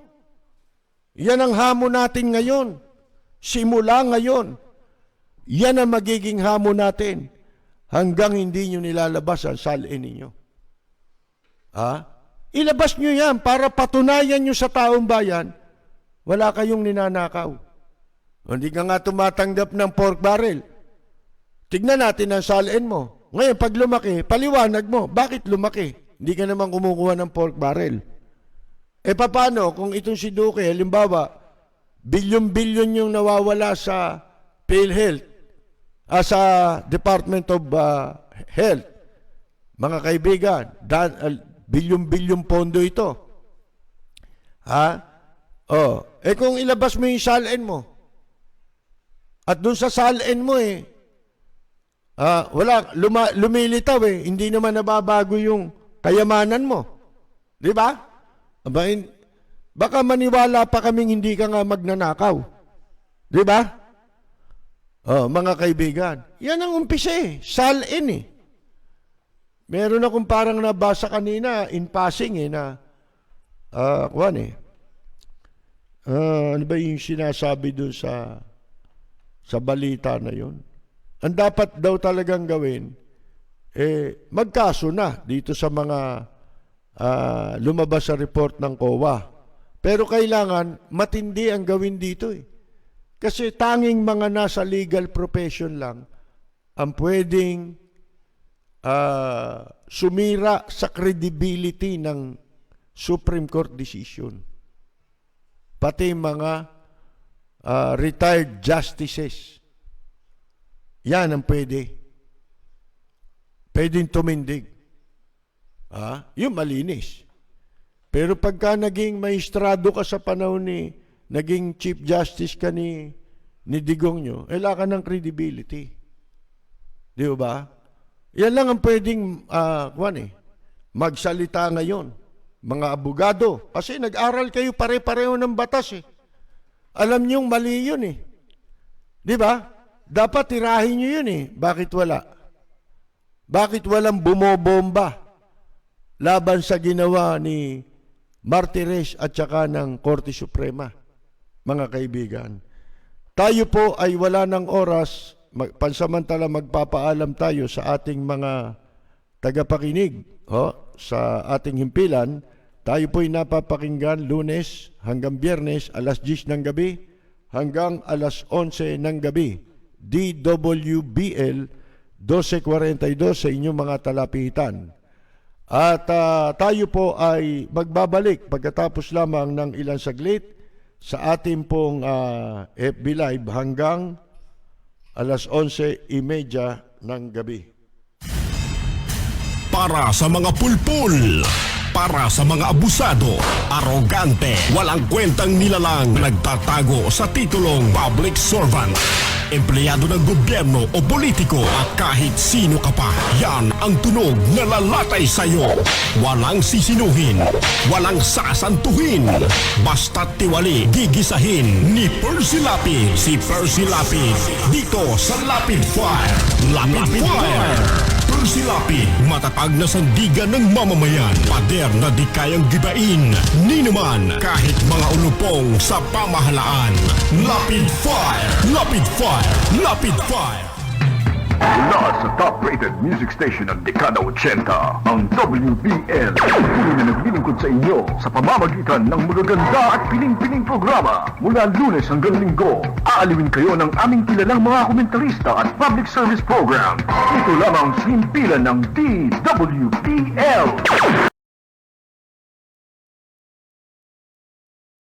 Speaker 6: Yan ang hamon natin ngayon. Simula ngayon. Yan ang magiging hamon natin hanggang hindi nyo nilalabas ang salin ninyo. Ilabas nyo yan para patunayan nyo sa taong bayan, wala kayong ninanakaw. Hindi ka nga tumatanggap ng pork barrel. Tignan natin ang salin mo. Ngayon, pag lumaki, paliwanag mo, bakit lumaki? Hindi ka naman kumukuha ng pork barrel. Paano kung itong si Duque, halimbawa, bilyon-bilyon yung nawawala sa PhilHealth, sa Department of Health. Mga kaibigan, bilyon-bilyon pondo ito. Kung ilabas mo yung salin mo, at dun sa salin mo lumilitaw hindi naman nababago yung kayamanan mo. Di ba? Baka maniwala pa kaming hindi ka nga magnanakaw. Di ba? Mga kaibigan, yan ang umpisa salin Meron akong parang nabasa kanina in passing na ano ba yung sinasabi doon sa balita na yun? Ang dapat daw talagang gawin, magkaso na dito sa mga lumabas sa report ng COA. Pero kailangan matindi ang gawin dito Kasi tanging mga nasa legal profession lang ang pwedeng sumira sa credibility ng Supreme Court decision. Pati mga retired justices. Yan ang pwede. Pwedeng tumindig. Yung malinis. Pero pagka naging maestrado ka sa panahon naging Chief Justice ka ni Digong nyo, wala ka ng credibility. Di ba? Yan lang ang pwedeng magsalita ngayon. Mga abogado. Kasi nag-aral kayo pare-pareho ng batas Alam niyong mali yun Di ba? Dapat tirahin niyo yun Bakit wala? Bakit walang bumobomba laban sa ginawa ni Martires at saka ng Korte Suprema? Mga kaibigan, tayo po ay wala ng oras. Pansamantala magpapaalam tayo sa ating mga tagapakinig sa ating himpilan. Tayo po'y napapakinggan Lunes hanggang Biyernes alas 10 ng gabi hanggang alas 11 ng gabi. DWBL 1242 sa inyong mga talapitan. At tayo po ay magbabalik pagkatapos lamang ng ilang saglit sa ating pong FB Live hanggang alas 11:30 ng gabi.
Speaker 2: Para sa mga pulpul, para sa mga abusado, arogante, walang kwentang nilalang, nagtatago sa titulong public servant, empleyado ng gobyerno o politiko at kahit sino ka pa, yan ang tunog na lalatay sa'yo. Walang sisinuhin, walang sasantuhin, basta't tiwali, gigisahin ni Percy Lapid. Si Percy Lapid, dito sa Lapid Fire. Lapid Fire! Percy Lapid, matatag na sandigan ng mamamayan. Pader na di kayang gibain ni naman kahit mga ulupong sa pamahalaan. Lapid Fire! Lapid Fire! Lapid Fire!
Speaker 1: Mula sa top-rated music station ng dekada 80, ang WBL. Patuloy na naglilingkod sa inyo sa pamamagitan ng magaganda at piling-piling programa. Mula Lunes hanggang Linggo, aaliwin kayo ng aming kilalang mga komentarista at public service program. Ito lamang sa himpilan ng DWBL.